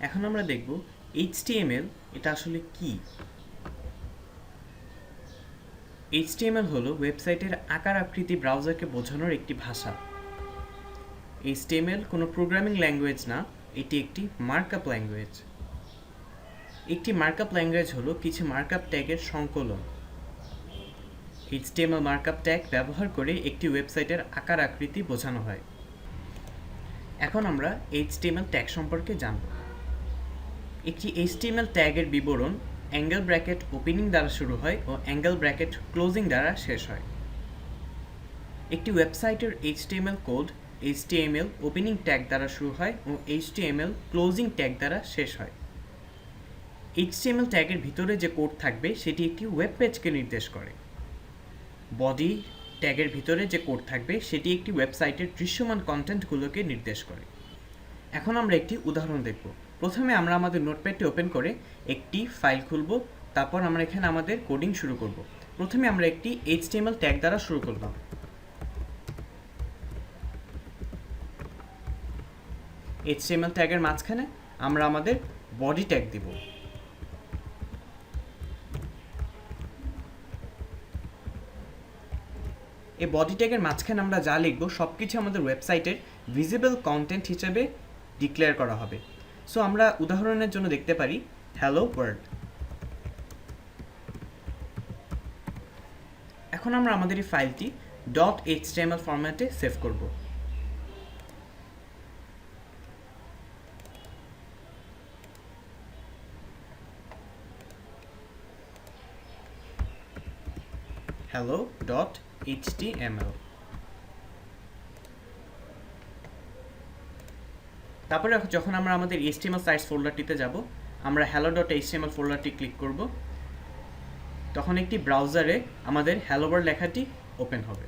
এখন আমরা দেখব HTML এটা আসলে কি। HTML হলো ওয়েবসাইটের আকার আকৃতি ব্রাউজারকে বোঝানোর একটি ভাষা। HTML কোনো প্রোগ্রামিং ল্যাঙ্গুয়েজ না, এটি একটি মার্কআপ ল্যাঙ্গুয়েজ। একটি মার্কআপ ল্যাঙ্গুয়েজ হলো কিছু মার্কআপ ট্যাগের সংকলন। HTML মার্কআপ ট্যাগ ব্যবহার করে একটি ওয়েবসাইটের আকার আকৃতি বোঝানো হয়। এখন আমরা HTML ট্যাগ সম্পর্কে জানব। একটি HTML ট্যাগের বিবরণ অ্যাঙ্গেল ব্র্যাকেট ওপেনিং দ্বারা শুরু হয় ও অ্যাঙ্গেল ব্র্যাকেট ক্লোজিং দ্বারা শেষ হয়। একটি ওয়েবসাইটের HTML code HTML opening tag দ্বারা শুরু হয় ও HTML ক্লোজিং ট্যাগ দ্বারা শেষ হয়। HTML ট্যাগের ভিতরে যে কোড থাকবে সেটি একটি ওয়েব পেজকে নির্দেশ করে। বডি ট্যাগের ভিতরে যে কোড থাকবে সেটি একটি ওয়েবসাইটের দৃশ্যমান কন্টেন্টগুলোকে নির্দেশ করে। এখন আমরা একটি উদাহরণ দেখব। প্রথমে আমরা আমাদের নোটপ্যাডটি ওপেন করে একটি ফাইল খুলব, তারপর আমরা এখানে আমাদের কোডিং শুরু করব। প্রথমে আমরা একটি HTML ট্যাগ দ্বারা শুরু করলাম। HTML ট্যাগের মাঝখানে আমরা আমাদের বডি ট্যাগ দিব। এই বডি ট্যাগের মাঝখানে আমরা যা লিখব সব কিছু আমাদের ওয়েবসাইটের ভিজিবল কন্টেন্ট হিসেবে ডিক্লেয়ার করা হবে। সো আমরা উদাহরণের জন্য দেখতে পারি হ্যালো ওয়ার্ল্ড। এখন আমরা আমাদের এই ফাইলটি .html ফরম্যাটে সেভ করব। hello.html। তারপরে যখন আমরা আমাদের HTML সাইটস ফোল্ডারটিতে যাব, আমরা hello.html ফোল্ডারটি ক্লিক করব। তখন একটি ব্রাউজারে আমাদের হ্যালো ওয়ার্ল্ড লেখাটি ওপেন হবে।